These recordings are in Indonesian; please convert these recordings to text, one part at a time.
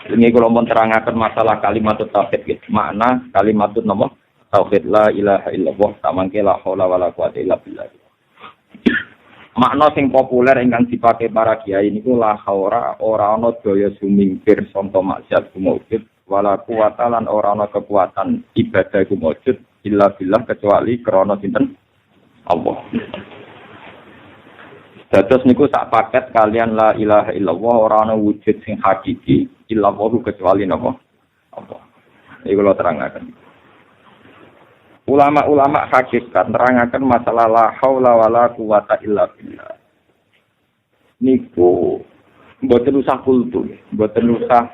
Ini kalau mau terangkan masalah kalimat tauhid gitu. Makna kalimat nama tauhid la ilaha illallah tamangke la haula wala quwata illa billah. Makna sing populer ingkang dipakai para kiai niku la haura ora ana daya sumingkir sonto maksiat kumujud wala quwata lan ora ana kekuatan ibadah kumujud illa billah kecuali krana sinten Allah. Dados niku sak paket kalian la ilaha illallah ora ana wujud sing hakiki illallah kecuali napa Allah. Iki kula terangaken. Ulama-ulama hakikat nerangaken masalah la haula wala quwata illa billah. Niku mboten usah kultu, mboten usah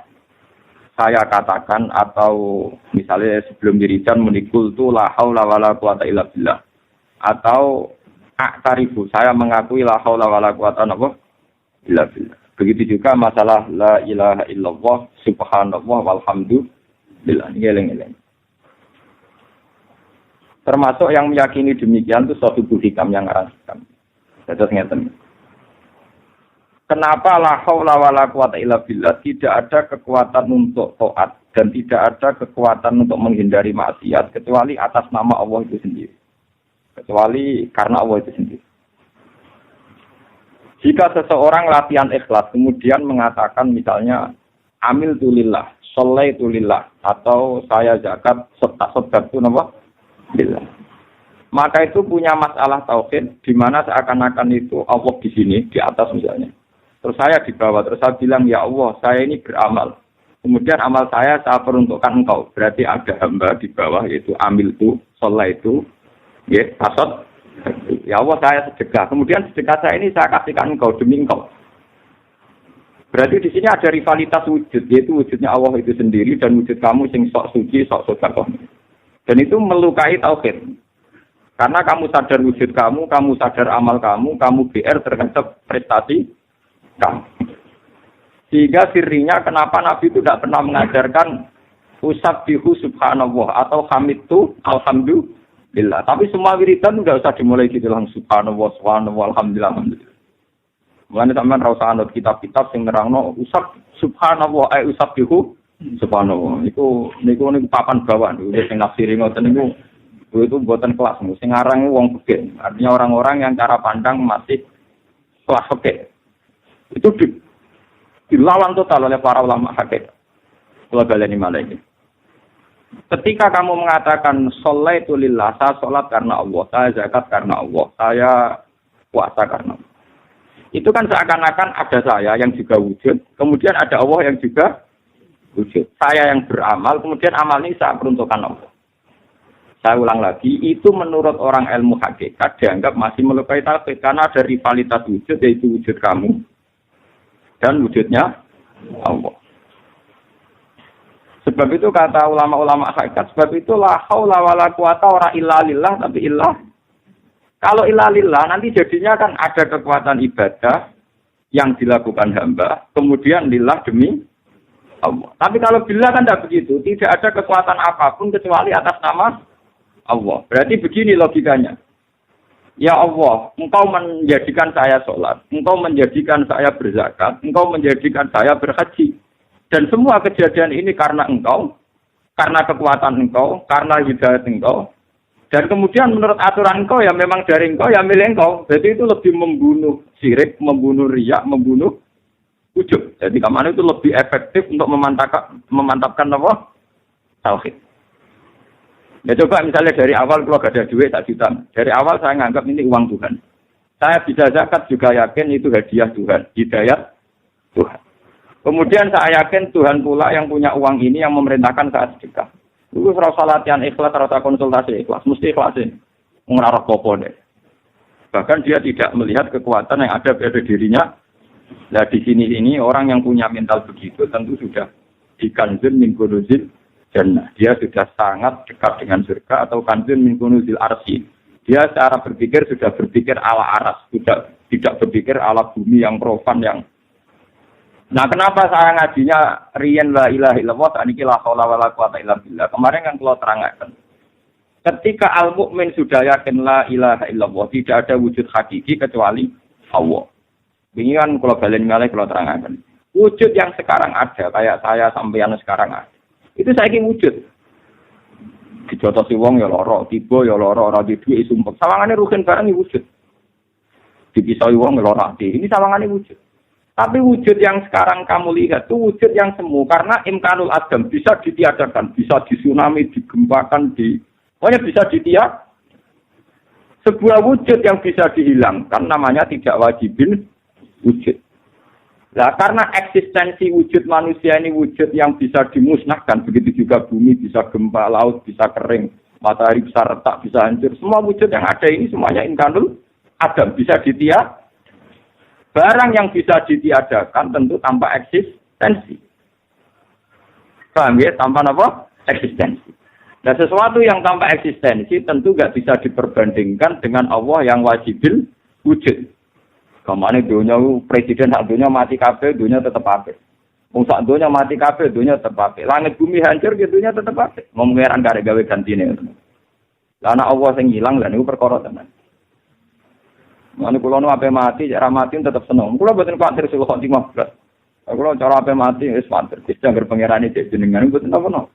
saya katakan atau misalnya sebelum wiridan muni kultu la haula wala quwata illa billah. Atau aktarifu, saya mengakui la haula wala quwata illa billah. Begitu juga masalah la ilaha illallah subhanallah walhamdulillah. Ngeleng-eleng. Termasuk yang meyakini demikian itu suatu hikam yang ngarang. Terus ngeten. Kenapa la haula wala quwata illa billah tidak ada kekuatan untuk taat dan tidak ada kekuatan untuk menghindari maksiat kecuali atas nama Allah itu sendiri. Kecuali karena Allah itu sendiri. Jika seseorang latihan ikhlas kemudian mengatakan misalnya amil tulillah, sholai tulillah atau saya zakat sedekah itu nama billah. Maka itu punya masalah tauhid di mana seakan-akan itu Allah di sini di atas misalnya. Terus saya di bawah, terus saya bilang ya Allah, saya ini beramal. Kemudian amal saya peruntukkan engkau. Berarti ada hamba di bawah yaitu amil itu, sholai itu. Ya, asad. Ya Allah saya sedekah. Kemudian sedekah saya ini saya kasihkan engkau demi engkau. Berarti di sini ada rivalitas wujud, yaitu wujudnya Allah itu sendiri dan wujud kamu sing sok suci, sok sedekah. Dan itu melukai tauhid. Karena kamu sadar wujud kamu sadar amal kamu BR terhadap prestasi kamu. Sehingga sirinya kenapa Nabi itu tidak pernah mengajarkan usabbihu subhanallah atau hamidtu alhamdulillah. Tapi semua wiridan enggak usah dimulai gitu langsung subhanallah, alhamdulillah. Mulane sampean ra usah anut kitab-kitab sing nerangno subhanallah usabbihu subhanallah. Niku papan bawah niku sing nafsiri ngoten niku itu buatan kelas sing aran wong fikih. Artinya orang-orang yang cara pandang masih kelas fikih. Itu dilawan total oleh para ulama fikih. Kula baleni malah iki. Ketika kamu mengatakan sholaitu lillah, saya sholat karena Allah, saya zakat karena Allah, saya puasa karena Allah. Itu kan seakan-akan ada saya yang juga wujud, kemudian ada Allah yang juga wujud. Saya yang beramal, kemudian amal ini saya peruntukkan Allah. Saya ulang lagi, itu menurut orang ilmu hakikat dianggap masih melukai tauhid karena ada rivalitas wujud, yaitu wujud kamu dan wujudnya Allah. Sebab itu kata ulama-ulama hakikat, sebab itu la haula wala quwata ora illa lillah tapi illah. Kalau illa lillah nanti jadinya kan ada kekuatan ibadah yang dilakukan hamba, kemudian lillah demi Allah. Tapi kalau billah kan tidak begitu, tidak ada kekuatan apapun kecuali atas nama Allah. Berarti begini logikanya. Ya Allah, engkau menjadikan saya sholat, engkau menjadikan saya berzakat, engkau menjadikan saya berhaji. Dan semua kejadian ini karena engkau, karena kekuatan engkau, karena hidayat engkau. Dan kemudian menurut aturan engkau, ya memang dari engkau, ya milik engkau. Jadi itu lebih membunuh syirik, membunuh riya, membunuh ujub. Jadi kemana itu lebih efektif untuk memantapkan apa? Tauhid. Ya coba misalnya dari awal kalau gak ada duit tak juta. Dari awal saya nganggap ini uang Tuhan. Saya bisa zakat juga yakin itu hadiah Tuhan, hidayat Tuhan. Kemudian saya yakin Tuhan pula yang punya uang ini yang memerintahkan saat sedekah. Itu rasa latihan ikhlas, rasa konsultasi ikhlas, mesti ikhlasin. Ngarah popo deh. Bahkan dia tidak melihat kekuatan yang ada pada dirinya. Nah di sini orang yang punya mental begitu tentu sudah dikanzun min kunuzil jannah. Dia sudah sangat dekat dengan surga atau kanzun min kunuzil arsy. Dia secara berpikir sudah berpikir ala aras, sudah tidak berpikir ala bumi yang profan yang. Nah, kenapa saya ngajinya riyen la ilaha illallah saniki la haula wala quwata illa billah. Kemarin kan kalau terangkan. Ketika al-mukmin sudah yakin la ilaha illallah, tidak ada wujud hakiki kecuali Allah. Ini kan kalau balen malih kalau terangkan. Wujud yang sekarang ada, kayak saya sampeyan sekarang ada. Itu saiki wujud. Dijotosi wong ya lara, tiba ya lara, ora duwe sumpek. Sawangane rugen barang iki wujud. Dipisahi wong lara ati. Ini sawangane wujud. Tapi wujud yang sekarang kamu lihat itu wujud yang semu karena imkanul adam bisa ditiadakan, bisa disunami, digempakan, pokoknya bisa ditiadakan. Sebuah wujud yang bisa dihilangkan namanya tidak wajibin wujud. Nah, karena eksistensi wujud manusia ini wujud yang bisa dimusnahkan, begitu juga bumi bisa gempa, laut bisa kering, matahari bisa retak, bisa hancur. Semua wujud yang ada ini semuanya imkanul adam bisa ditiadakan. Barang yang bisa ditiadakan tentu tanpa eksistensi. Paham ya? Tanpa apa? Eksistensi. Nah, sesuatu yang tanpa eksistensi tentu nggak bisa diperbandingkan dengan Allah yang wajibil wujud. Kamane dunia presiden hak dunia mati kabeh, dunia tetap apik. Wong sak dunia mati kabeh, dunia tetap apik. Langit bumi hancur, dunia tetap apik. Mau ngeran gak gawe gantine. Lah ana Allah sing ilang lha niku perkara tenan. Mane kula nu ape mati, cara mati tetap seneng. Kula boten kuwatir sing kok 15. Kula cara ape mati wis pantes. Wis anggar pangerane dek jenengan boten apa-apa.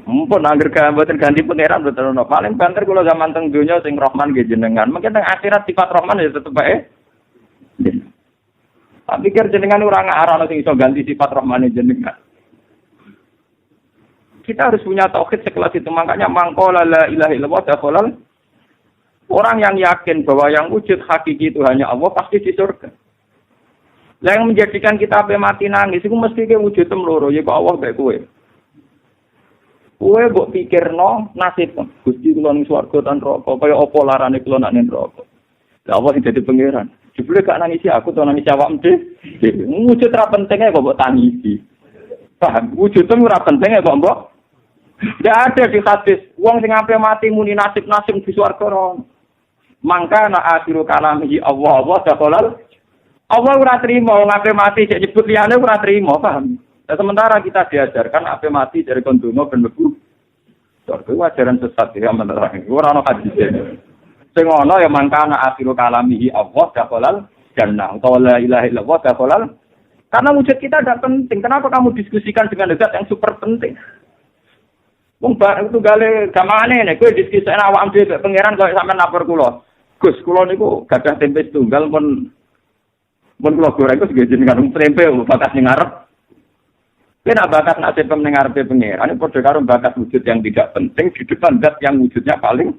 Mumpun anggar boten ganti pangeran boten ono. Paling banter kula zaman teng donya sing Rahman nggih jenengan. Mungkin teng akhirat sifat Rahman ya tetep bae. Tak pikir jenengan ora ngarana sing iso ganti sifat Rahman jenengan. Kita harus punya tauhid sekelas itu. Makanya mangqala la ilaha illallah dakhalal. Orang yang yakin bahwa yang wujud hakiki itu hanya Allah pasti di surga. Lah yang menjadikan kita ape mati nangis iku mesti ke wujud loro ya Allah bae kowe. Kowe mbok pikirno nasib Gusti kula ning swarga tan neraka kaya apa larane kula nak ning neraka. Lah apa sing dadi pangeran? Jebule gak nangisi aku to nangisi awakmu dhewe. Wujud ra pentinge kok mbok tangisi. Paham? Wujud ora pentinge kok mbok. Ndak ada di hadis wong sing ape mati muni nasib-nasib di swarga ora. Mangka na akhiru kalamihi Allah dakhalal. Allah ora trimo wong ape mati cek nyebut liyane ora trimo, paham? Nah, sementara kita diajarkan ape mati dari kondono ben mlebu. Itu ajaran sesat ya menerang. Ora ono hadis. Sing ono ya mangka na akhiru kalamihi Allah dakhalal jannah. Utawa la ilaha illallah dakhalal. Karena wujud kita tidak penting. Kenapa kamu diskusikan dengan zat yang super penting? Wong bareng itu gale gamane nek kowe diskusi awakmu dhewe pangeran kok sampean lapor kula. Gus, kula niku gadah tempe tunggal pun kula goreng kok jenengan tempe bakat ning ngarep. Kena bakat nasib ning ngarepe pangeran padha karo bakat wujud yang tidak penting di depan zat yang wujudnya paling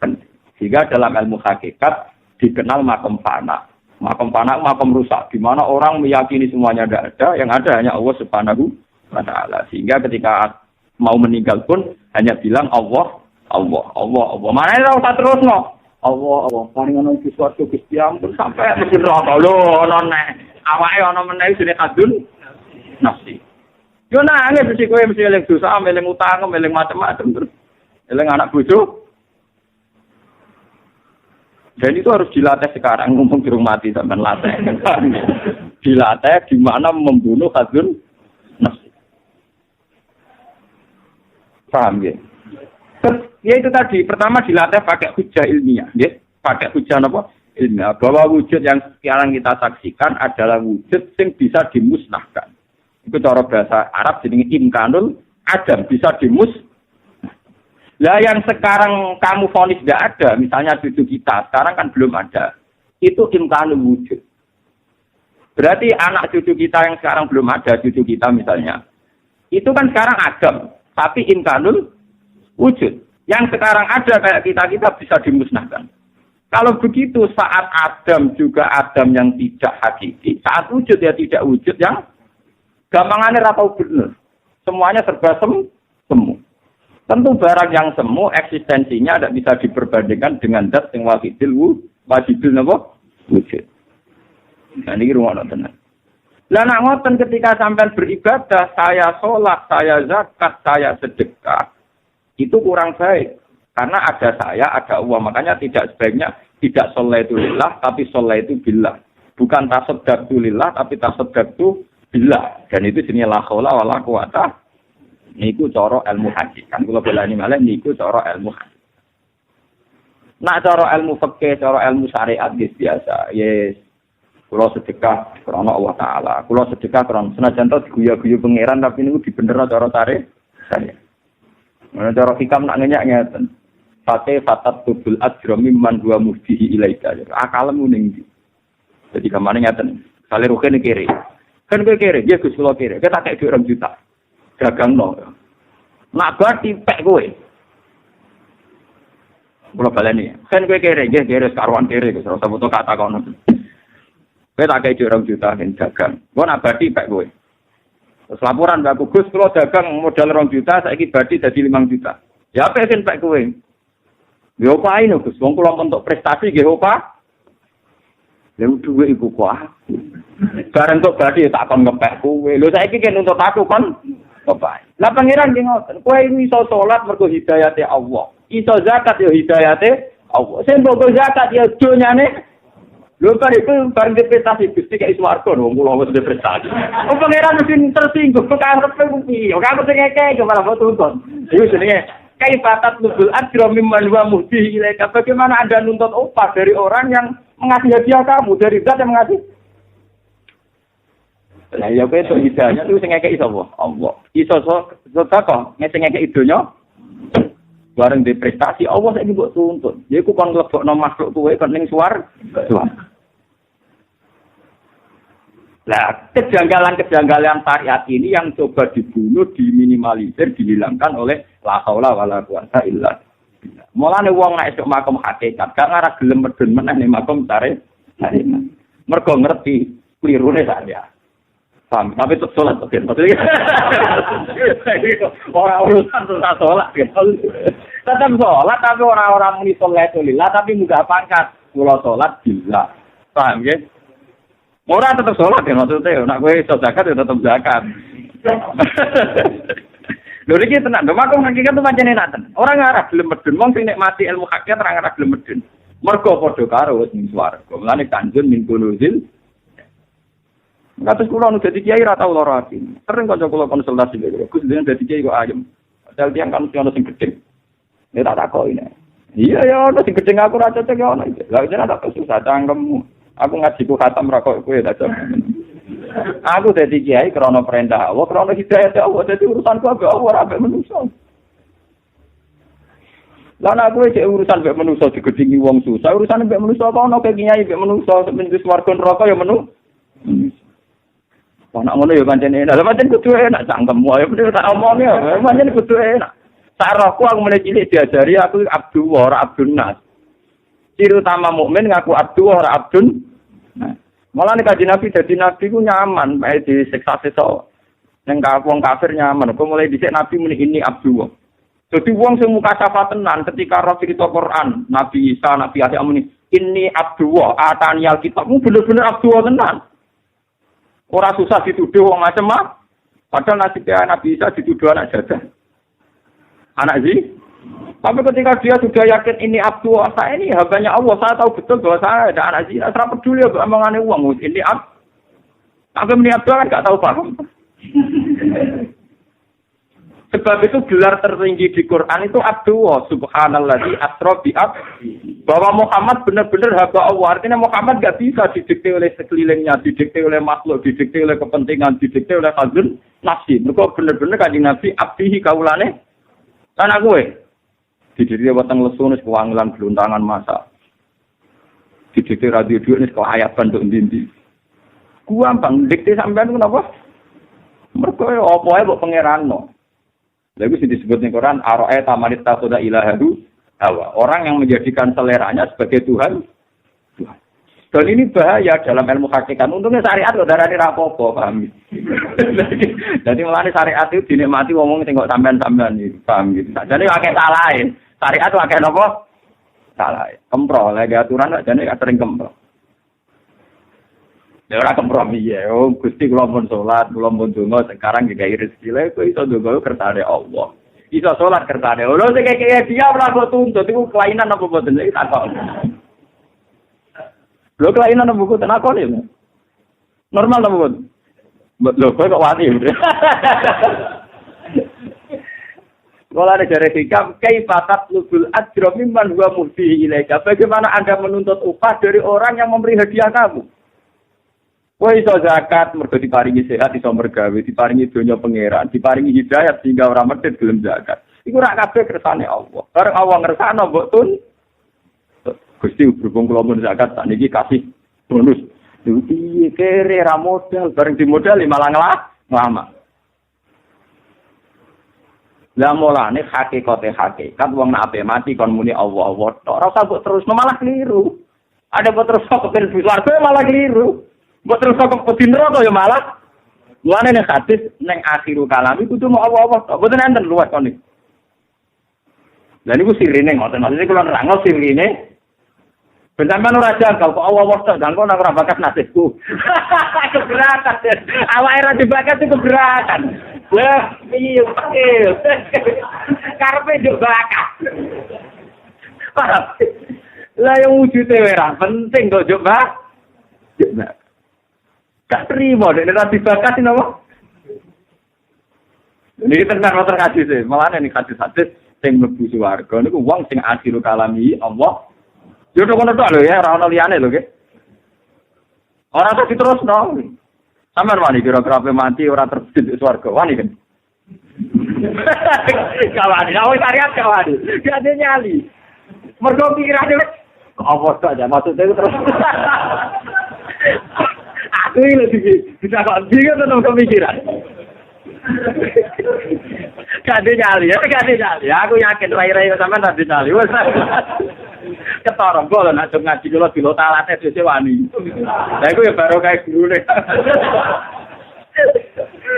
penting. Sehingga dalam ilmu hakikat dikenal makom fana. Makom fana makom rusak di mana orang meyakini semuanya tidak ada, yang ada hanya Allah Subhanahu wa taala. Sehingga ketika mau meninggal pun hanya bilang Allah. Mana ora usah terusno. Allah, paling ana iki suatu Gusti ampun sampai mesti neraka lho ana nek awake ana meneh jenenge kadun nafsi. Yo nangis mesti kowe mesti eling dosa, eling utang, eling macam-macam terus. Eling anak bojo. Dan itu harus dilatih sekarang, ngomong durung mati sampean latih. Dilatih di mana membunuh kadun nafsi. Paham ya? Ya itu tadi, pertama dilatih pakai hujah ilmiah, ya. Pakai hujah apa? Ilmiah. Bahwa wujud yang sekarang kita saksikan adalah wujud yang bisa dimusnahkan. Itu cara bahasa Arab jadi imkanul adam, bisa dimusnahkan. Lah yang sekarang kamu vonis tidak ada, misalnya cucu kita, sekarang kan belum ada. Itu imkanul wujud. Berarti anak cucu kita yang sekarang belum ada, cucu kita misalnya. Itu kan sekarang adam, tapi imkanul wujud. Yang sekarang ada kayak kita bisa dimusnahkan. Kalau begitu saat Adam juga Adam yang tidak hakiki, saat wujud ya tidak wujud yang gampangannya ratau benar. Semuanya serba semu. Tentu barang yang semu eksistensinya tidak bisa diperbandingkan dengan zat yang wajibul wujud. Nah ini ruang tenan. Lah nak ngoten ketika sampean beribadah, saya sholat, saya zakat, saya sedekah. Itu kurang baik. Karena ada saya, ada Allah. Makanya tidak sebaiknya tidak sholaitu lillah, tapi sholaitu billah. Bukan tasaddaqtu lillah, tapi tasaddaqtu billah. Dan itu jenis la haula wala quwata. Niku cara ilmu hadis. Kan kula belani malah niku cara ilmu hadis. Nak cara ilmu fikih, cara ilmu syariat biasa. Yes. Kula sedekah karena Allah Taala. Kula sedekah karena senajan to diguyu-guyu pangeran tapi niku dibenerno cara tarik saya. Mana cara hikam nak ngenyak ngeten. Fate fatat tubul ajra mimman huwa muftihi ilaika. Akalmu ning ndi? Jadi kamane ngeten. Kale rugen kiri. Kan kowe kiri, ya Gus kula kiri. Kita tak dhuwit 2 juta. Dagangno. Nak bati pek kowe. Kula baleni. Kan kowe kiri, nggih kiri karuan kiri Gus. Ora foto kata kono. Kowe tak kei 2 juta ben dagang. Kok nak badi pek kowe. Terus laporan Mbak Gus kula dagang modal 2 juta saiki badi dadi 5 juta. Ya apa sing pek kowe? Ya opae no Gus, wong kula untuk prestasi nggih opah. Lha duwe iku kok. Bareng kok badi tak kon ngepek kowe. Lho saiki kan untuk aku kon opae. Lah pangeran nggih ngoten, kowe iso salat mergo hidayate Allah. Iso zakat ya hidayate Allah. Sing mbok zakat ya donyane. Lho kan itu bareng prestasi Gusti kayak swarga wong kula wis prestasi. Oh pangeran mesti tersinggung kok arep piye. Kok aku sing ngekek malah foto tuntut. Iku jenenge kaifatat nuzul ajra mimman wa muhdi ilaika. Bagaimana Anda nuntut upah dari orang yang mengasih hadiah kamu, dari zat yang mengasih? Lah ya kowe itu hidayahnya itu sing ngekeki sapa? Allah. Iso sedekah sing ngekeki donya. Bareng di prestasi Allah saiki mbok tuntut. Ya iku kon nglebokno makhluk kowe kon ning swarga. Nah, kejanggalan syariat ini yang coba dibunuh, diminimalisir, dihilangkan oleh la haula wala quwata illa billah. Mulane wong nek esuk makom hakikat, gak ngarah gelem medun meneh ning makom tarik. Mergo ngerti klirune syariat. Paham? Tapi tetep salat kok. Ora urusan salat. Tetep salat tapi ora muni sholatelillah tapi muga pangkat. Kula salat billah. Paham nggih? Ora tetep sholat ya maksudnya, nak kowe iso zakat ya tetep zakat. Lho iki tenan, lho makom hakikat itu pancen enak tenan. Ora ngarah gelem medun, wong sing nikmati ilmu hakikat ora ngarah gelem medun. Mergo padha karo wis ning swarga. Mulane kanjeng min kunuzil. Kados kula nu dadi kiai ra tau lara ati. Sering kanca kula konsultasi karo Gus jenengan dadi kiai kok ayem. Padahal tiyang kan ono sing gedhe. Nek tak takoki nek. Iya ya ono sing gedhe aku ra cocok ya ono. Lah jenengan tak susah cangkemmu. Aku ngajiku khatam ra kok kowe tak jamin. Aku dadi kiai krana perintah Allah, krana hidayah Allah, dadi urusanku ambek Allah ora ambek manusa. Lah nek kowe cek urusan ambek manusa digedhingi wong susah, urusan ambek manusa apa ono kiai ambek manusa sampeyan wis warga neraka ya menu. Ana ngono ya pancen enak. Lah pancen kudu enak cangkemmu ya bener tak omongi ya. Pancen kudu enak. Sarahku aku mulai cilik diajari aku Abdul ora Abdun Nas. Ciri utama mukmin ngaku abdu ora abdun. Nah, malah nek kanjeng Nabi dadi nabi ku nyaman, bae disiksa sesuk. Ning wong kafir nyaman, kok mulai dhisik Nabi muni ini abdu. Dadi wong sing muka syafa tenan ketika roh cerita Quran, Nabi Isa, Nabi Yahya muni ini abdu atani alkitabmu bener-bener abdu tenan. Ora susah dituduh wong macam ah. Padahal nasibnya Nabi Isa dituduh anak jadah. Anak zi? Tapi ketika dia sudah yakin ini abdu saya ini hambanya Allah, saya tahu betul bahwa saya ada anak zina, saya peduli ya omongannya uang, ini tapi ini abdu kan nggak tahu paham. Sebab itu gelar tertinggi di Quran itu abdu, subhanalladzi asra bi abdi. Bahwa Muhammad benar-benar hamba Allah, artinya Muhammad nggak bisa didikte oleh sekelilingnya, didikte oleh makhluk, didikte oleh kepentingan, didikte oleh hazun nafsi. Mereka benar-benar kanjeng Nabi abdihi kaulane anak gue. Didiri watang lesu nis kewangilan geluntangan masa. Didiri radio dua nis kehayaban untuk dindi. Gua bang dikte sampean kenapa? Mereka apa ya buat pangeran no. Lalu sih disebut di Quran aroe tamanit takoda ilahadu hawa. Orang yang menjadikan seleranya sebagai Tuhan. Dan ini bahaya dalam ilmu hakikat. Untungnya syariat kok darah ini rapopo, paham? Jadi melani syariat itu dinikmati ngomong tengok sampean-sampean itu, paham gitu. Jadi pakai salahin. Syariat itu pakai apa? Salah. Kemprol, lagi aturan jadi sering kemprol. Ya ora kompromi ya. Oh, Gusti kula pun salat, kula pun donga sekarang iki gawe rezeki lha iku iso ndonga kersane Allah. Iso salat kersane. Lho sing kaya dia ora kok tuntut iku kelainan apa boten iki takok. Lho kelainan apa boten takon iki. Normal apa boten? Lho kok wani. Kalau ada dari hikam, kaifatat lubul ajra mimman huwa muhdihi ilaika. Bagaimana Anda menuntut upah dari orang yang memberi hadiah kamu? Kowe iso zakat mergo diparingi sehat iso mergawe, diparingi donya pangeran, diparingi hidayat sehingga ora medhit gelem zakat. Iku rak kabeh kersane Allah. Bareng Allah ngersakno mbok tun. Gusti berhubung kula mun zakat sakniki kasih bonus. Iki kere ra modal, bareng dimodali malah ngelama. Lah mulane hakikate hakikat wong nek ape mati kon muni Allah Allah tok. Ora usah mbok terus malah keliru. Ada mbok terus kok ben swarga malah keliru. Mbok terus kok pedi neraka ya malah. Mulane nek hadis ning akhiru kalam iku kudu mau Allah tok. Mboten enten luwes kon iki. Lah niku sirine ngoten. Maksudnya kula nerangno sirine. Ben sampean ora jangkal kok Allah tok dan kok ora bakat nasibku. Keberatan. Awake ra dibakat itu keberatan. Wah, iya pakil. Karepe nduk bakat. Lah yang wujude ora penting kok nduk bakat. Gak terima nek ora dibakat napa? Niki tenan wonten hadis e, malah nek hadis-hadis sing mlebu swarga niku wong sing akhiru kalami Allah. Yo tok ngono tok lho ya, ora ono liyane lho nggih. Ora tak diterusno. Sampeyan wani kira-kira ape mati ora terbit swarga, wani kan. Kawani, awak syariat kawani. Gak ada nyali. Mergo pikirane apa tok aja maksudnya terus. Aku ini bisa kok bingung tentang pemikiran. Gak ada nyali. Aku yakin rai-rai sampean nanti nyali. Ketara kok nek ngaji kula dilo talate dhewe wani. Lah iku ya baru kae gurune.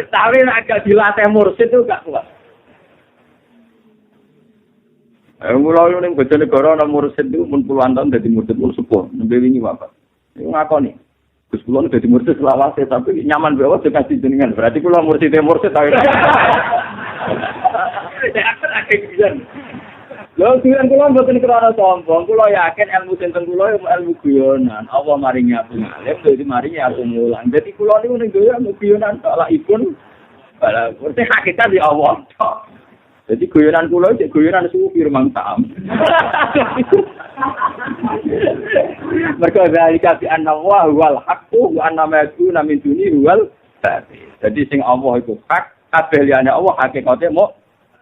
Tapi nek gak dilatih mursid itu gak kuat. Mula yo ning Bojonegoro ana mursid itu mun puluhan tahun dadi mursid pun sepuh, nembe wingi wafat. Iku ngakoni. Gus kula dadi mursid selawase tapi nyaman bae wae ngaji jenengan. Berarti kula mursid ta. Ya aku biyen. Lho tujuan kula mboten krana sombong, kula yakin ilmu sinten kula ilmu guyonan. Allah maringi aku ngalim, dadi maringi aku mulang. Dadi kula niku ning donya ilmu guyonan tok ipun. Bala mesti hakikat di Allah tok. Dadi guyonan kula iki guyonan sufi rumangtam. Mergo zalika bi anna wa wal haqqu wa anna ma yakuna min duni wal batil. Dadi sing Allah iku hak, kabeh liyane Allah hakikate mau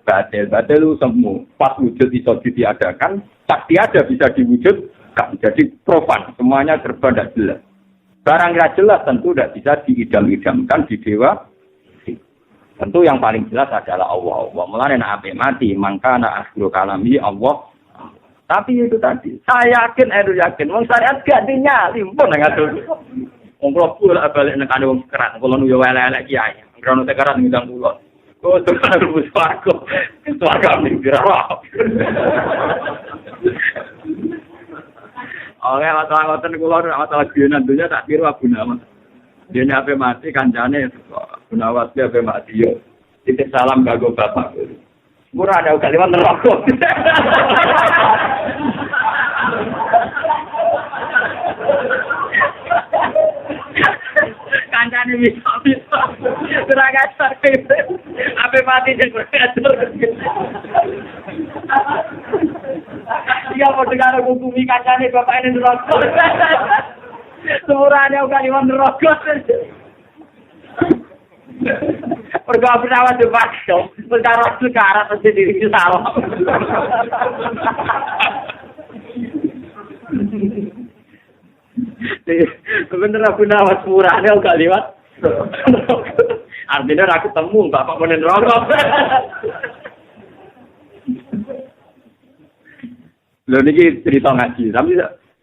batil semu. Pas wujud iso ditiadakan, tak tiada bisa diwujudkan. Jadi profan, semuanya serba tidak jelas. Barang tidak jelas tentu tidak bisa diidam-idamkan di dewa. Tentu yang paling jelas adalah Allah. Mulane nek ape mati, mangka ana akhiru kalami Allah. Tapi itu tadi, saya yakin, wong syariat gak dinyali, pun ngatur. Wong kula pula balik nek ana wong kerat, kula nu yo elek-elek kiai. Krono tekeran ngundang kula. Oh, itu kan harus suaraku. Suaraku ini berapa? Oke, masalah-masalah kulo, masalah guyonan dunia tak kira Abu Nawas. Dia apa mati, kancane Abu Nawas dia apa mati. Yo, titip salam gago bapak. Murah ada kalimat neraka. Kancane bisa. Teraga sarpe. Ape mati jeung berkatur. Iya mau dengar hukumi kancane bapak ini neraka. Semurane kalimat neraka. Perkara perawat debat dong. Perkara sekarang mesti diri salah. Sebenarnya aku nawas murahnya gak lewat. Artinya aku temu bapak menen rokok. Lho niki cerita ngaji, tapi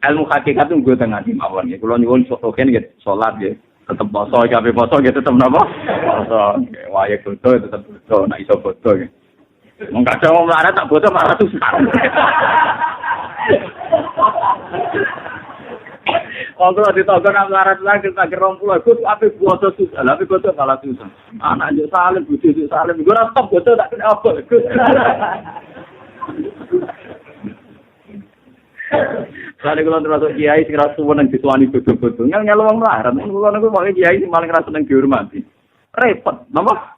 ilmu hakikat itu gue tengah di mawon. Kalau nyuwun sotoken gitu, sholat gitu, tetap poso, kabeh poso gitu, tetap napa? Poso, waya bodo tetap bodo, nak iso bodo gitu. Wong kadang wong melarat tak bodo malah susah. Kalau ditogok nang melarat lagi tak gerompulan, gus ape bodo susah, ape bodo malah susah. Anak yo salim, bodo salim, gue ora stop bodo tak kena apa, gus. Soalnya kalau termasuk kiai sing rasa seneng dituani bodo-bodo, nyel wong melarat, kalau niku pokoke kiai sing paling rasa seneng dihormati. Repot, napa?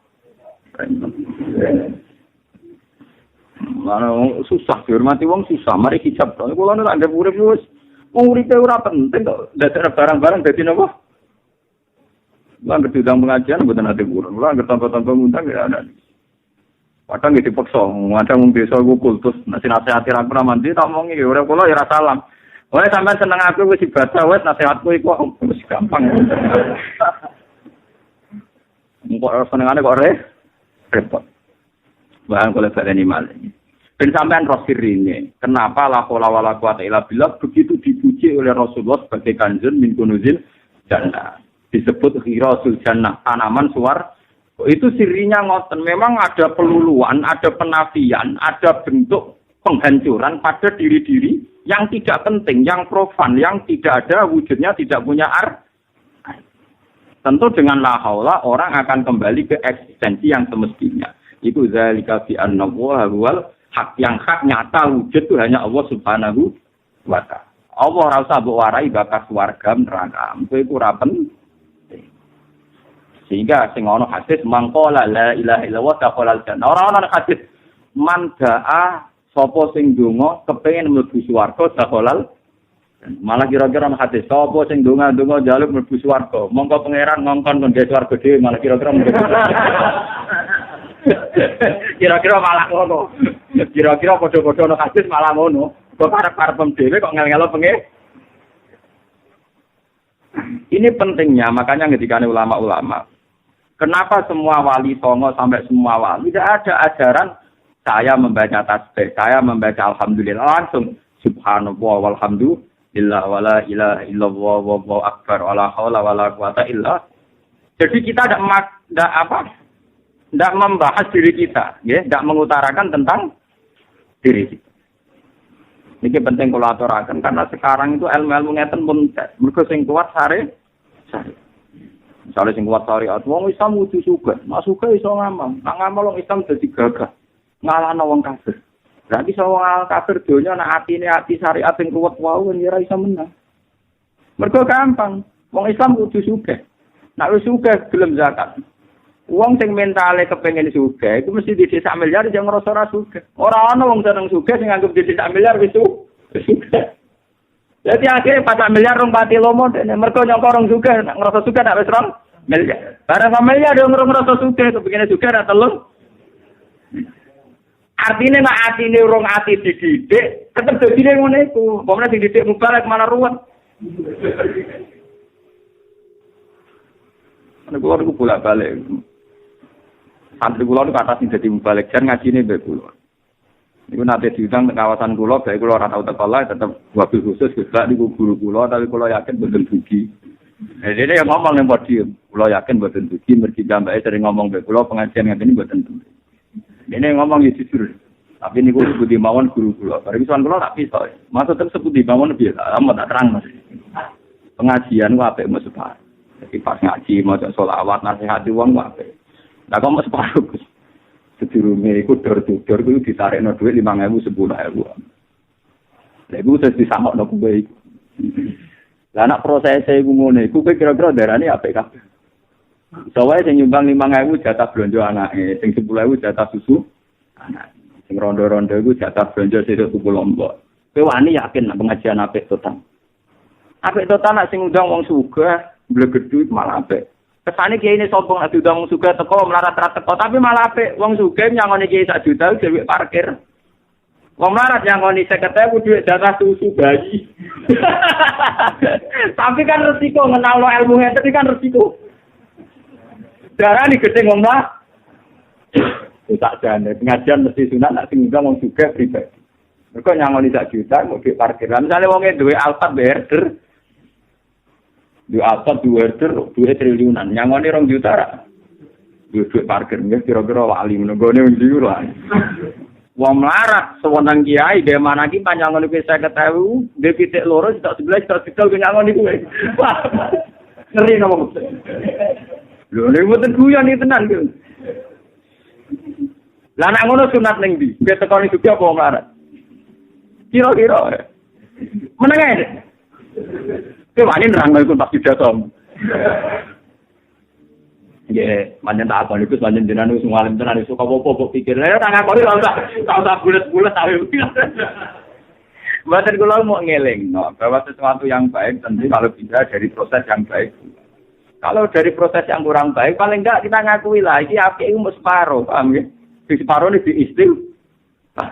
Mana susah dihormati wong susah, mari hijab to. Kulo nek ndek urip wis uripe ora penting kok, dadak barang-barang dadi napa? Lah diundang pengajian mboten ate purun. Lah tanpa-tanpa ngundang ya ada. Padahal nggih dipaksa, ada wong desa iku kultus, nek nasihati ra pernah mandi tak omongi ora kula ya ra salam. Oleh sampean seneng aku wis ibadah wis nasihatku iku wis gampang. Mbok senengane kok repot. Bahan kalau baleni malih. Ben sampean roh sirine. Kenapa la haula wala quwata illa billah begitu dipuji oleh Rasulullah sebagai kanzun min kunuzil jannah. Disebut ghirasul jannah, tanaman suar. Itu sirinya ngoten. Memang ada peluluan, ada penafian, ada bentuk penghancuran pada diri-diri yang tidak penting, yang profan, yang tidak ada wujudnya, tidak punya tentu dengan la haula orang akan kembali ke eksistensi yang semestinya. Itu zalika bi anna huwal hak, yang hak nyata wujud itu hanya Allah Subhanahu wa taala. Allah ora usah mbok warai bakas warga neraka. Iku ora penting. Sehingga sing ana hadis mangqala la ilaha illallah taqalal jannah. Ora ana hadis man daa sapa sing donga kepengin mlebu swarga taqalal. Malah kira-kira ana hadis sapa sing donga-donga njaluk mlebu swarga. Mongko pangeran ngongkon kon swarga dhewe malah kira-kira kira-kira malah ngono. Kira-kira padha-padha ana hadis malah ngono. Kok karep-karepem dhewe kok ngel-ngelo pengen. Ini pentingnya, makanya ketika ulama-ulama kenapa semua wali songo sampai semua wali tidak ada ajaran saya membaca tasbih, saya membaca alhamdulillah langsung subhanallah walhamdulillah wala ilaha illallah wallahu akbar wala haula wala quwata illa. Jadi kita tidak membahas diri kita, ya, tidak mengutarakan tentang diri kita. Ini penting kalau aturakan karena sekarang itu ilmu-ilmu ngeten pun mergo sing kuat sare. Misalnya sing kuat syariat, wong Islam kudu sugih. Nek sugih iso ngamal. Nek ngamal wong Islam dadi gagah. Ngalahno wong kafir. Berarti iso wong kafir donya nek atine ati syariat sing kuat wae ora iso menang. Mergo gampang. Wong Islam kudu sugih. Nek wis sugih gelem zakat. Wong sing mentale kepengin sugih iku mesti dhisik sak miliar jangan ngrasa ora sugih. Ora ana wong seneng sugih sing anggap dhisik sak miliar wis sugih. Jadi akhirnya 4 miliar rong pati lomo dene mergo nyangka rong sugih nek ngrasa sugih nek wis rong miliar. Barang miliar yo ngrasa sugih kepengine sugih ra telung. Artine nek atine rong ati dididik, tetep dadine ngono iku. Pomene dididik mubalek malah ruwet. Nek kula niku bolak-balik. Santri kula niku kata sing dadi mubalek jan ngajine mbek kula. Niku nate diundang ke kawasan kula, bae kula ora tau teko lae tetep wabil khusus Gus niku guru kula tapi kula yakin mboten dugi. Dene yang ngomong nang podium, kula yakin mboten dugi mergi jambake sering ngomong mbek kula pengajian ngene mboten dugi. Dene ngomong ya jujur. Tapi niku sebut mawon guru kula. Bareng sowan kula tak bisa. Maksud sebut mawon piye? Amat tak terang Mas. Pengajian ku apik mesti par. Jadi pas ngaji maca selawat nasihati wong ku apik. Lah kok mesti separuh Gus. Sedurunge iku dor-dor kuwi ditarekno dhuwit 5.000 10.000. Lha iku wis disakokno kuwe iku. Lah nek prosese iku ngene iku kira-kira darane apik kabeh. Soale sing nyumbang 5.000 jatah blonjo anake, sing 10.000 jatah susu anak. Sing rondo-rondo iku jatah blonjo sithik tuku lombok. Kowe wani yakin nek pengajian apik total. Apik total nek sing undang wong sugih, mblegedhu malah apik. Kesane kiai ini sombong nek diundang wong sugih teko melarat-rat teko, tapi malah apik wong sugih nyangoni kiai 1 juta dhewe parkir. Wong melarat nyangoni 50.000 dhuwit jatah susu bayi. Tapi kan resiko ngenalno ilmu ngene kan resiko. Darani gedhe wong lah. Tak jane pengajian mesti sunat nek sing undang wong sugih pribadi. Mergo nyangoni 1 juta mau di parkiran. Misale wonge duwe Alphard berder. Di atas 2 triliunan, nyangoni 2 juta ra. Duit parkir nggih kira-kira wali menenggone ndi lah. Wong melarat sewenang kiai dhe manaki panjangone wis 50.000, dhe pitik loro tak 11 tak cekel nyangoni kuwi. Ngeri napa. Lho nek mboten guyon iki tenan kuwi. Lah nek ngono sunat ning ndi? Piye tekoni sugih apa melarat? Kira-kira. Meneng ae. Kewani nerang iku pas pidato. Nggih, manjen tak akon iku manjen jenengan wis ngalim tenan iso apa-apa pikir. Lah tak akoni ora usah bulet-bulet ae. Mboten kula mau ngelingno bahwa sesuatu yang baik tentu kalau bisa dari proses yang baik. Kalau dari proses yang kurang baik, paling enggak kita ngakui lah, ini apik itu mau separuh, paham ya? Di separuh ini diistighfar.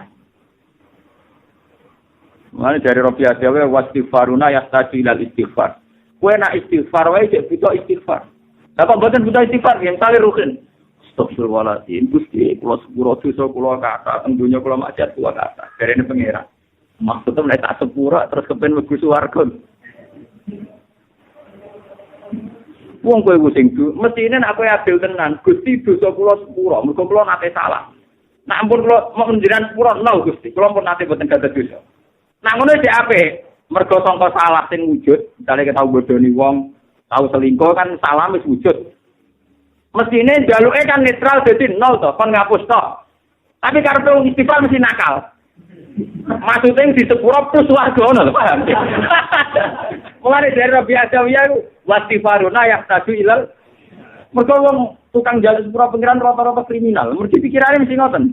Mulane dari Rabi'ah dhewe wastighfaruna yahtaju ilal istighfar. Kowe nak istighfar wae cek butuh istighfar. Lah kok mboten butuh istighfar yang kali rukin. Astagfirullahaladzim, Gusti, kula sepuro dosa kula kathah, teng donya kula maksiat kula kathah. Derene pangeran. Maksudnya nek tak sepuro terus kepen mlebu swarga. Wong kowe sing mestine nek kowe adil tenan, Gusti dosa kula sepuro, mergo kula nate salah. Nek ampun kula mau njenengan sepuro nol Gusti, kula pun nate boten gadah dosa. Nek ngono sik apik, mergo sangka salah sing wujud, misale kita bodoni wong, tau selingkuh kan salah wis wujud. Mestine jaluke kan netral dadi nol to, kon ngapus to. Tapi karepe wong istighfar mesti nakal. Maksudnya di sepuro plus warga ngono, paham? Mulane dari Rabi'ah Adawiyah wastighfaruna yahtaju ilal. Mergo wong tukang jalan sepuro pengiran rata-rata kriminal, mesti pikirane mesti ngoten.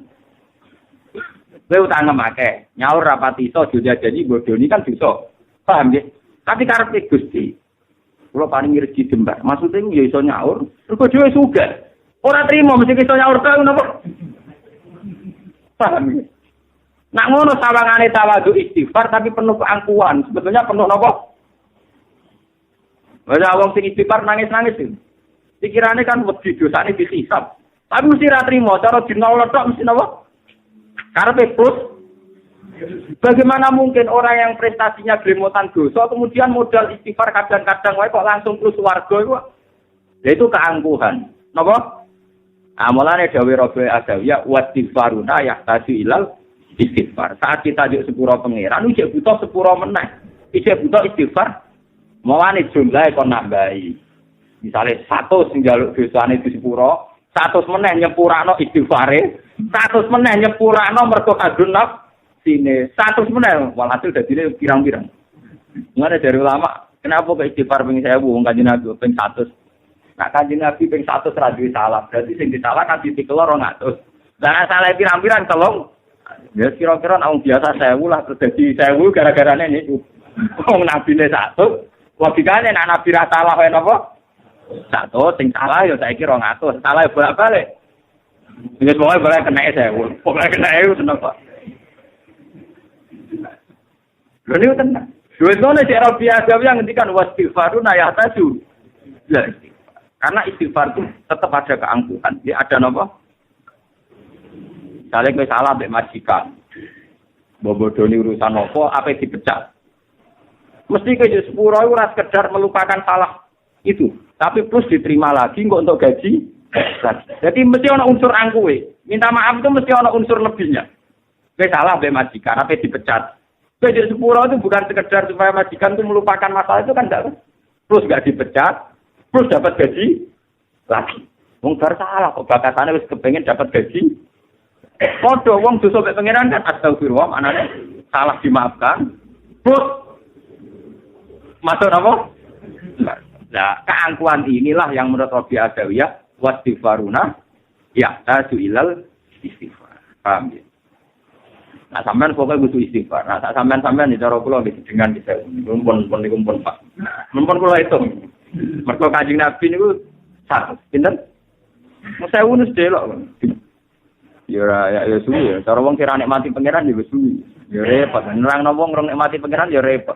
Kowe utang akeh, nyaur rapati iso jadi bodoni kan bisa. Paham nggih? Tapi karepe Gusti, kula paling rezeki jembar. Maksudnya ya iso nyaur, mergo dhewe sugih. Ora trimo mesti iso nyaur ta napa? Paham nggih? Nak ngono sawangane tawadhu istighfar tapi penuh keangkuhan. Sebetulnya penuh napa? Wala wong sing istighfar nangis-nangis iki. Pikirane kan wedi dosane dihisab. Tapi mesti ra trimo, cara dinol tok mesti napa? Karepe plus. Bagaimana mungkin orang yang prestasinya glemotan dosa kemudian modal istighfar kadang-kadang wae kok langsung plus warga iku. Ya itu keangkuhan. Napa? Amalane dawuh Rabi'ah Adawiyah wastighfaruna yahtaju ilal istighfar. Saat kita juk sepuro pangeran, ujek butuh sepuro meneh. Ijek butuh istighfar. Mawane jumlahe kon nambahi. Misale 100 sing njaluk dosane di sepuro, 100 meneh nyepurano istighfare, 100 meneh nyepurano mergo kadun sine, 100 meneh walhasil dadine pirang-pirang. Ngene dari ulama, kenapa kok istighfar ping 1000 wong Kanjeng Nabi ping 100. Nah Kanjeng Nabi ping 100 ra duwe salah, berarti sing disalah kan ditikel 200. Lah salah pirang-pirang telung. Ya kira-kira wong biasa 1000 lah terus dadi 1000 gara-garane niku. Wong nabine 100, logikane nek nabi ra salah wae napa? 100 sing salah ya saiki 200, salah ya bolak-balik. Wis pokoke boleh kena 1000. Pokoke kena 1000 tenan kok. Lha niku tenan. Wis ngono sik Rabi'ah Adawiyah ngendikan wastighfaruna yahtaju. Ya karena istighfar itu tetap ada keangkuhan. Dia ada napa? Misalnya kowe salah mbek majikan. Bobodoni urusan apa dipecat. Mesti kowe sepuro iku ora sekedar melupakan salah itu, tapi plus diterima lagi kok untuk gaji. Jadi mesti ana unsur angkuhe. Minta maaf itu mesti ana unsur lebihnya. Kowe salah mbek majikan, apa dipecat. Kowe sepuro itu bukan sekedar supaya majikan itu melupakan masalah itu kan enggak. Plus enggak dipecat, plus dapat gaji lagi. Wong bar salah kok bakasane wis kepengin dapat gaji. Padha wong dosa mek pangeran kan astagfirullah, anane salah dimaafkan. Plus masuk apa? Nah, keangkuhan inilah yang menurut Rabi'ah Adawiyah wastighfaruna yahtaju ilal istighfar. Paham ya? Nah, sampean pokoknya butuh istighfar. Nah, sampean di cara kula nggih dengan bisa mumpun Pak. Mumpun kula itu. Mergo Kanjeng Nabi niku 100. Pinten? 1000 wis delok. Ya suwi ya. Cara wong kira nikmati pangeran ya wis suwi. Ya repot. Nerangno wong rong nikmati pangeran ya repot.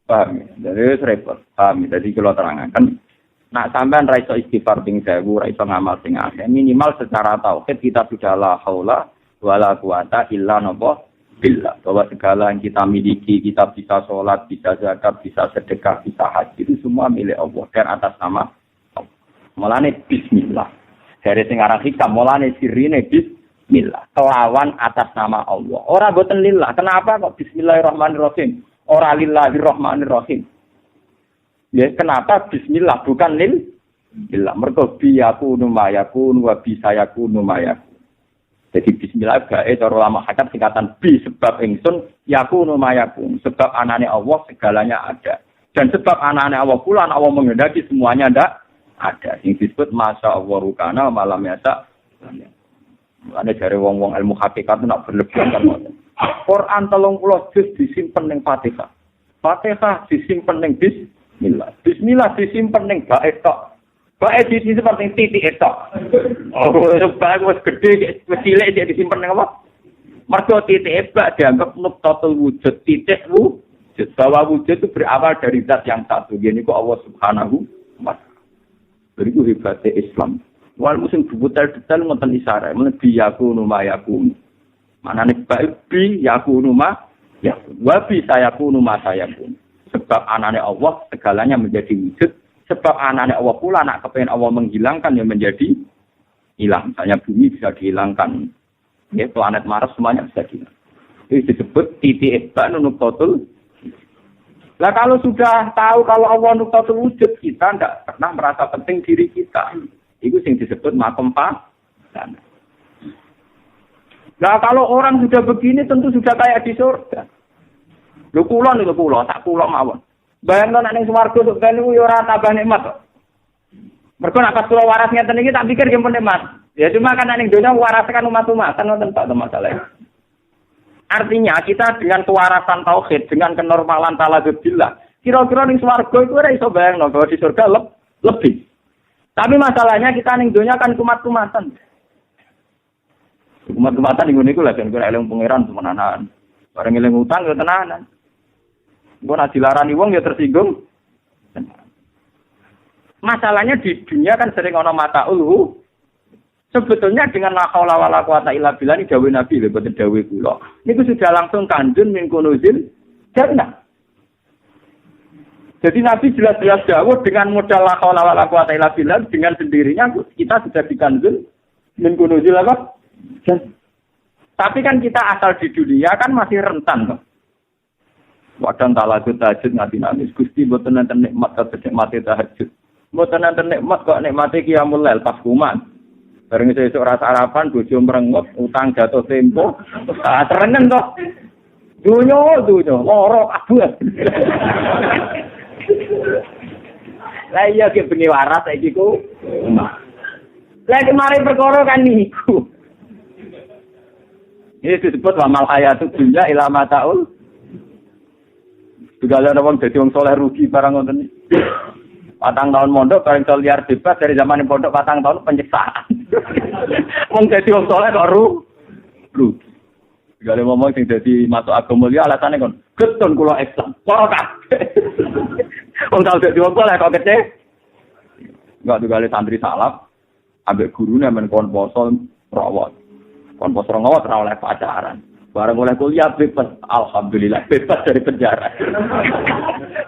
Paham. Jadi repot. Paham. Jadi kalau terangkan nak sampean ra iso istighfar ping 1000, ra iso ngamal sing akeh. Minimal secara tauhid kita sudah la haula wala quwata illa billah. Bahwa segala yang kita miliki, kita bisa sholat, bisa zakat, bisa sedekah, bisa haji, itu semua milik Allah dan atas nama mulane bismillah. Dari sing aran hikam mulane sirine bismillah. Kelawan atas nama Allah. Ora boten lillah. Kenapa kok bismillahirrahmanirrahim? Ora lillahirrahmanirrahim. Ya kenapa bismillah bukan lillah? Mergo bi yakunu ma yakun wa bi sayakunu ma yakun. Jadi bismillah gae cara ulama hakam singkatan bi sebab ingsun yakunu ma yakun. Sebab anane Allah segalanya ada. Dan sebab anane Allah pula Allah menghendaki semuanya ada. Yang disebut masya Allah rukana malam yasa. Ada dari wong-wong ilmu hakikat itu nak berlebihan kan. Quran 30 juz disimpen ning Fatihah. Fatihah disimpen ning bismillah. Bismillah disimpen ning bae tok. Bae disimpen ning titik tok. Oh, bae wis gedhe, wis cilik dia disimpen ning apa? Mergo titik bak dianggap nuqtatul wujud, titik wujud. Bahwa wujud itu berawal dari zat yang satu. Ini kok Allah Subhanahu wa ta'ala. Jadi itu hebatnya Islam. Wal musim detail ngoten isyarat, mlebi yakunu ma yakunu. Manane bi yakunu ma yakunu. Wa bi sayakunu ma sayakunu. Sebab anane Allah segalanya menjadi wujud. Sebab anane Allah pula nak kepengen Allah menghilangkan yang menjadi hilang. Misalnya bumi bisa dihilangkan. Ya, planet Mars semuanya bisa hilang. Itu disebut titik ibad nuqtatul. Lah kalau sudah tahu kalau Allah nuqtatul wujud, kita tidak pernah merasa penting diri kita. Itu yang disebut makom pasan. Nah kalau orang sudah begini tentu sudah kayak di surga. Lho kula tak kula mawon. Bayangno nek ning swarga sok ben yo ora tambah nikmat kok. Mergo nek pas kula waras ngeten iki tak pikir nggih pun nikmat. Ya cuma kan ning donya waras kan umat-umatan wonten Pak masalah. Artinya kita dengan kewarasan tauhid, dengan kenormalan taladzbillah, kira-kira ning swarga iku ora iso bayangno bahwa di surga lebih. Tapi masalahnya kita ning donya kan kumat-kumatan. Kumat-kumatan ning ngene iku lha ben kira eling pangeran temenanan. Bareng eling utang ya tenanan. Engko nek dilarani wong ya tersinggung. Masalahnya di dunia kan sering ana mataul. Sebetulnya dengan la haula wala quwata illa billah ini dawuh Nabi lho boten dawuh kula. Niku sudah langsung kandun min kunuzil jannah. Jadi Nabi jelas-jelas dawuh dengan modal la haula wala quwata illa billah dengan sendirinya kita sudah dikandung min kunuzil apa? Tapi kan kita asal di dunia kan masih rentan toh. Wadang talagut tahajud ngati nangis Gusti mboten nenten nikmat kados nikmate tahajud. Mboten nenten nikmat kok nikmate qiyamul lail pas kuman. Bareng sesuk ora sarapan bojo mrengut, utang jatuh tempo. Terengen toh. Dunyo loro kabeh. Lah iya ki bengi waras saiki ku. Lah kemarin perkara kan niku. Ini disebut wamal hayatu dunya ila mataul. Juga ada orang jadi orang soleh rugi barang ngoten. Patang tahun mondok bareng liar bebas dari zaman pondok patang tahun penyiksaan. Wong jadi orang soleh kok rugi. Juga ada ngomong sing jadi masuk agama liya alasannya kon getun kula Islam. Kok kabeh. Wong tau dadi wong soleh kok kece. Enggak juga ada santri salaf ambek gurune men kon poso rawat. Kon poso rawat ora oleh pacaran. Barang oleh kuliah bebas, alhamdulillah bebas dari penjara.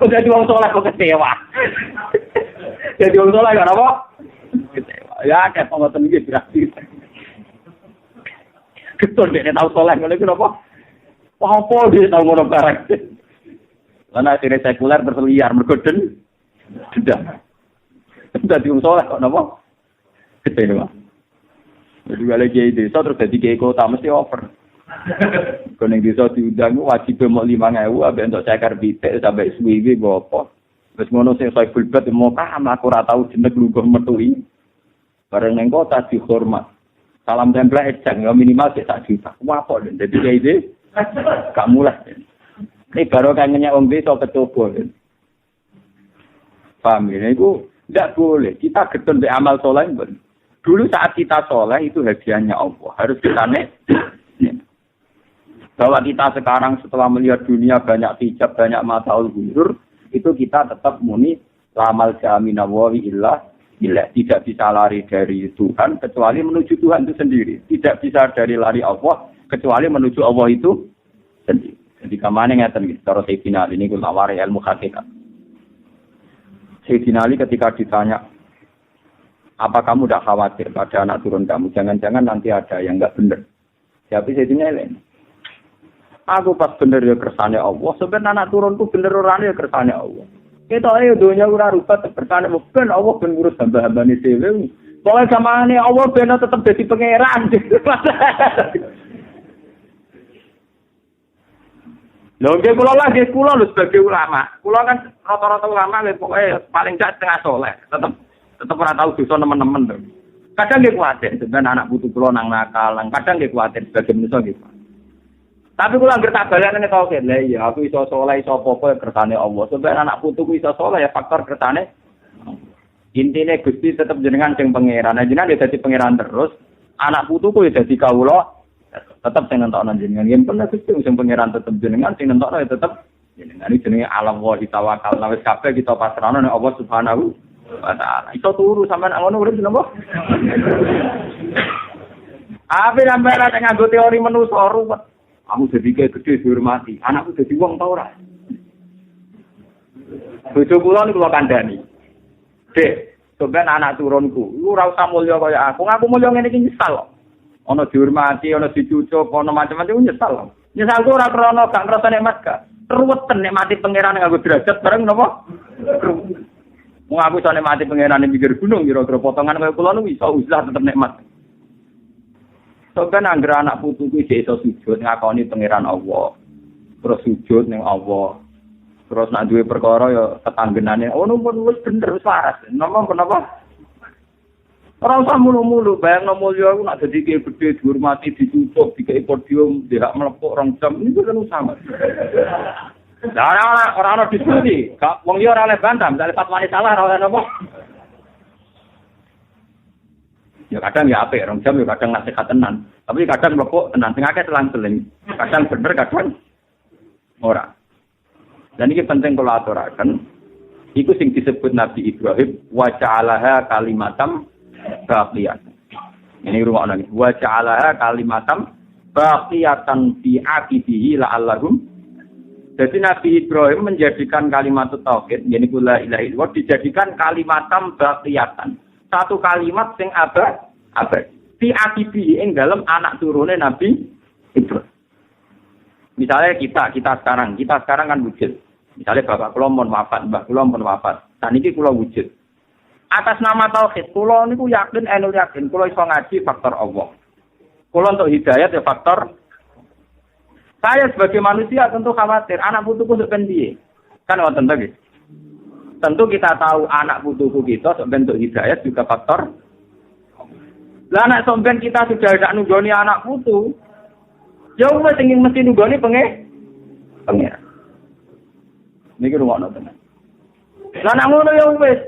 Udah di wong soleh kok kecewa. Jadi wong soleh kan apa? Kecewa. Ya kayak pengoten iki berarti. Keton nek tau soleh ngene iki apa? Wah apa dia tau ngono barang. Lan akhirnya sekuler berliar mergo dendam. Dadi wong soleh kok napa? Kecewa. Jadi kalau kiai desa terus jadi kiai kota mesti over. Kalau desa diundang wajib mau 5.000, abis untuk cekar bitek sampai suwi bopo. Terus ngono sing saya bulbat mau paham aku ora tau jeneng lungguh metui. Bareng neng kota dihormat. Salam tempel ejang ya minimal sak juta. Wah kok jadi kiai deh. Kamu lah. Ini baru kangennya om desa kecoba. Paham ya? Itu tidak boleh. Kita getun di amal soleh. Dulu saat kita soleh itu hadiahnya Allah. Harus kita bahwa kita sekarang setelah melihat dunia banyak hijab, banyak mataul ghurur, itu kita tetap muni lamal jaminawawi illah illah. Tidak bisa lari dari Tuhan kecuali menuju Tuhan itu sendiri. Tidak bisa dari lari Allah kecuali menuju Allah itu sendiri. Jadi kemana ngeten gitu. Cara Sayyidina Ali ini kulawari ilmu hakikat. Sayyidina Ali ketika ditanya, apa kamu tidak khawatir pada anak turun kamu? Jangan-jangan nanti ada yang enggak benar. Tapi Sayyidina Ali, aku pas bener ya kersane Allah. Sebenarnya anak turunku bener orane ya kersane Allah. Kita ayo dunia ora rubat kersane ben Allah ben ngurus hamba-hambane dhewe. Pokoke samane Allah ben tetep dadi pangeran. Lho nggih kula sebagai ulama. Kula kan rata-rata ulama pokoke paling gak setengah soleh. Tetep ora tau dosa nemen-nemen to. Kadang nggih kuwatir sebenarnya anak putu kula nang nakal, kadang nggih kuwatir sebagai manusa nggih. Tapi kula anggere tak balekne tauhid. Lah iya, aku iso saleh iso apa-apa kersane Allah. Sampeyan anak putuku iso saleh ya faktor kersane. Intine Gusti tetep jenengan sing pangeran. Jenengan ya dadi pangeran terus. Anak putuku ya dadi kawula. Tetep sing nentokno jenengan. Yen pun Gusti sing pangeran tetep jenengan, sing nentokno ya tetep jenengan. Iki jenenge alam wa tawakal. Wis kabeh kita pasrahno nek Allah Subhanahu wa taala. Iso turu sampean ngono urip napa? Apa sampean nek nganggo teori manusa ruwet. Aku jadi gede dihormati. Anakku jadi wong ta ora? Bojo kula niku kula kandhani. Dek, sampeyan anak turunku, lu ora usah mulya kaya aku. Aku mulya ngene iki nyesal. Ana dihormati, ana dicucuk, ana macam-macam nyesal. Nyesalku ora krana gak ngrasa nikmat gak. Ruweten nikmati pangeran nganggo derajat bareng napa? Wong aku iso nikmati pangeran ning pinggir gunung kira-kira potongan kaya kula niku iso usah tetep nikmat. Sampeyan anggere anak putuku iso sujud ngakoni pangeran Allah. Terus sujud ning Allah. Terus nak duwe perkara ya tetanggenane. Oh numpun wis bener wis waras. Napa? Ora usah mulu-mulu bayangno mulya aku nak dadi gede dihormati ditutup dikai podium dia mlepuk 2 jam ini kan sama. Lah ora ana diskusi. Wong liya ora oleh bantah, misale fatwane salah ora oleh napa. Ya kadang ya apik 2 jam ya kadang nasihat tenan. Tapi kadang mlepuk tenan sing akeh selang-seling. Kadang bener kadang ora. Dan ini penting kalau aturakan, itu sing disebut Nabi Ibrahim, wa ja'alaha kalimatam baqiyatan. Ini rumah orang, wa ja'alaha kalimatam baqiyatan fi aqibihi la'allahum. Jadi Nabi Ibrahim menjadikan kalimat tauhid, yani la ilaha illallah, dijadikan kalimatam baqiyatan. Satu kalimat sing abad. Fi aqibihi ing dalam anak turune Nabi Ibrahim. Misalnya kita sekarang kan wujud. Misalnya bapak kula mun wafat, mbah kula mun wafat. Saniki kula wujud. Atas nama tauhid, kula niku yakin kula iso ngaji faktor Allah. Kula untuk hidayat ya faktor. Saya sebagai manusia tentu khawatir anak putuku sok ben piye. Kan wonten to nggih. Tentu kita tahu anak putuku kita sok ben untuk hidayat juga faktor. Lah anak sok ben kita sudah ada nunggoni anak putu. Ya wis sing mesti nunggoni pengen. Niki rungokno tenan. Lah nang ngono ya wis.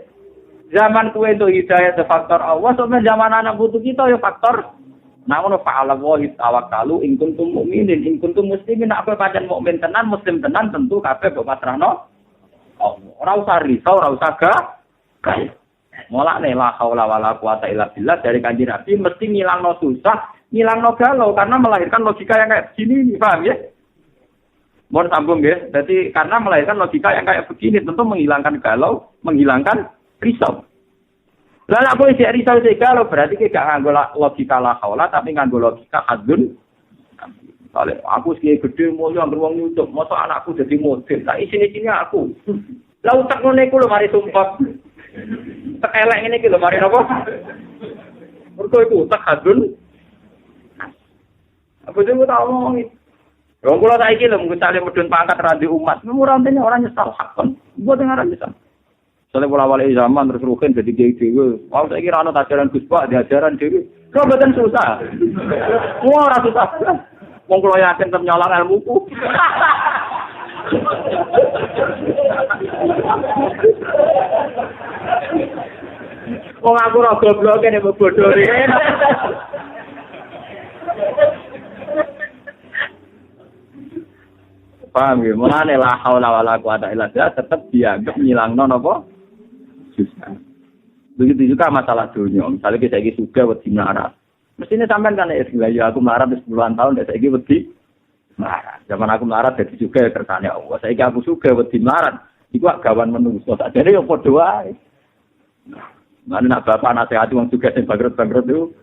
Zaman kuwe itu hidayah te faktor Allah, sampe zaman anak putu kita ya faktor. Nang ngono fa'ala wa tawakkalu in kuntum mukminin, in kuntum muslimin, apa pancen mukmin tenan, muslim tenan tentu kabeh mbok pasrahno Allah. Ora usah risau, ora usah gaya. Mulane la haula wala quwata illa billah dari Kanjeng Nabi mesti ngilangno susah, ngilangno galau karena melahirkan logika yang kayak gini, paham ya? Mohon sambung ya. Jadi karena melahirkan logika yang kayak begini tentu menghilangkan galau, menghilangkan risau. Lah aku isi risau galau berarti kita nganggo logika la haula tapi nganggo logika hadun. Soale aku sing gede mulya anggere wong nyucuk, mosok anakku dadi model. Tak isine-isine aku. Lah utek ngene iku lho mari sumpah. Tek elek ngene iki lho mari napa? Mergo iku utek hadun. Apa sing tak omong iki? Wong kula saiki lho misale medun pangkat radio umat, murantene ora nyesal hakon. Mboten ora nyesal. Soale awal zaman terus rugen dadi dhewe. Wong saiki ra ono ajaran Gus Pak, diajaran dhewe. Kok mboten susah. Ora susah. Wong kula yakin tetep nyolong ilmuku. Wong aku ora goblok nek bodho iki. Paham ya? Mulane la haula wala quwata illa billah tetap dianggap nyilangno napa? Susah. Begitu juga masalah dunia. Misalnya kita iki suga wedi melarat. Mestine sampean kan ya aku melarat wis puluhan tahun nek saiki wedi melarat. Zaman aku melarat dadi juga kersane Allah. Saiki aku suga wedi melarat. Iku gawan menungso. Sakjane yo padha wae. Mana nak bapak nasihati wong juga sing bangkrut itu.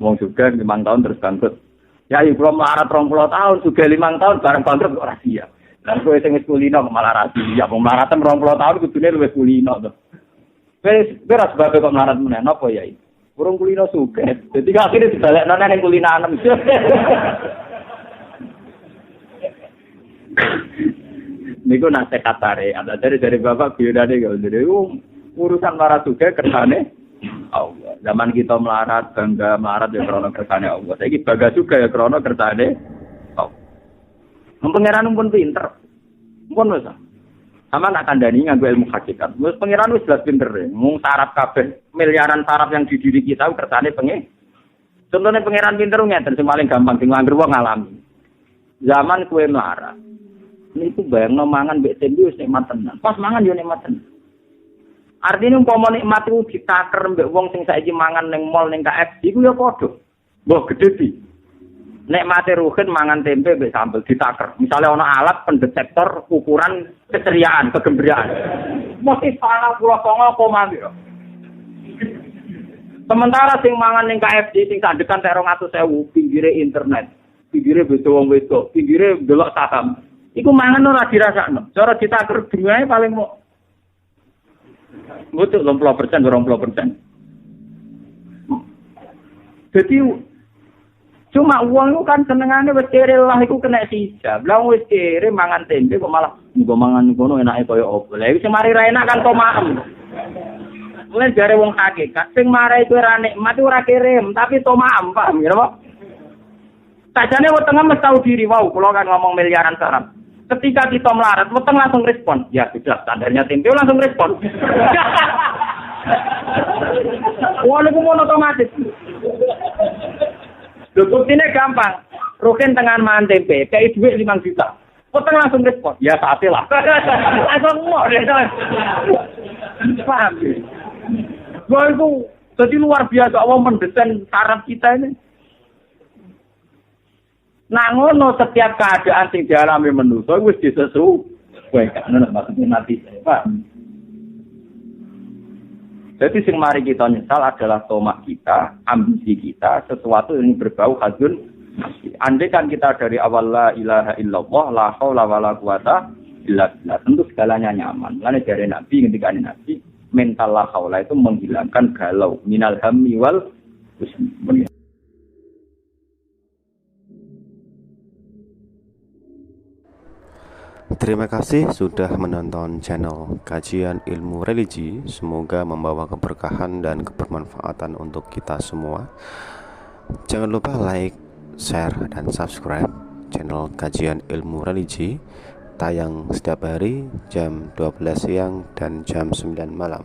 Wong juga 5 tahun terus bangkrut. Ya iku melarat 20 tahun, juga 5 tahun bareng bangkrut kok ora siap. Lah kowe sing wis kulino kok malah ra siap. Wong melarat 20 tahun kudune luwih kulino to. Wis beras sebab kok melarat meneh napa ya iki? Urung kulino suge. Dadi akhire dibalekno nang kulinanem. Niku nasihat tare, ada dari bapak biodane kok. Jadi urusan melarat suge kersane Allah. Zaman kita melarat, bangga melarat ya krono kersane Allah. Saiki bangga juga ya krono kersane Allah. Pangeran pun pinter. Pun wis. Sama nak kandhani nganggo ilmu hakikat. Wis pangeran wis jelas pinter. Mung saraf kabeh, miliaran saraf yang di diri kita kersane pengen. Contohnya pangeran pinter ngeten sing paling gampang sing langgar wong ngalami. Zaman kue melarat. Niku bayangno mangan mbek tempe wis nikmat tenan. Pas mangan yo nikmat tenan. Artinya umpama nikmat itu ditaker mbek wong sing saiki mangan ning mall ning KFC iku ya padha. Mbah gedhe iki. Nikmate ruhin mangan tempe mbek sambel ditaker. Misale ana alat pendetektor ukuran keceriaan, kegembiraan. Mesti 99,0. Sementara sing mangan ning KFC sing sandekan 200.000 pinggire internet, pinggire beto wong wedok, pinggire delok saham. Iku mangan ora dirasakno. Cara ditaker dungae paling mau betul 20%, 20%. Jadi cuma uang itu kan senengane wis kere lah iku kena sisa. Lah wis kere mangan tempe kok malah nggo mangan ngono enake kaya opo. Lah iki sing mari ra enak kan tomaem. Mulai jare wong hakikat sing marai kowe ra nikmat ora kirim, tapi tomaem, paham ya, Pak? Sajane wetenge mesti tahu diri wau, kula kan ngomong miliaran saraf. Ketika kita melarat, weteng langsung respon. Ya sudah, standarnya tempe langsung respon. Wah, niku mon otomatis. Lho buktine gampang. Rukin tengah mangan tempe, kayak duit 5 juta. Weteng langsung respon. Ya sate lah. Langsung mau deh. Paham ya? Wah, itu jadi luar biasa Allah mendesain saraf kita ini. Nah ngono setiap keadaan sing dialami manusa wis disesuaikan. Ngono maksudnya nanti Pak. Jadi sing mari kita nyesal adalah tomak kita, ambisi kita, sesuatu yang berbau hadun. Andai kan kita dari awal la ilaha illallah, la haula wala quwata illa billah, tentu segalanya nyaman. Lalu dari Nabi ketika Nabi mental la haula itu menghilangkan galau, minal hammi wal husni. Terima kasih sudah menonton channel Kajian Ilmu Religi. Semoga membawa keberkahan dan kebermanfaatan untuk kita semua. Jangan lupa like, share, dan subscribe channel Kajian Ilmu Religi. Tayang setiap hari jam 12 siang dan jam 9 malam.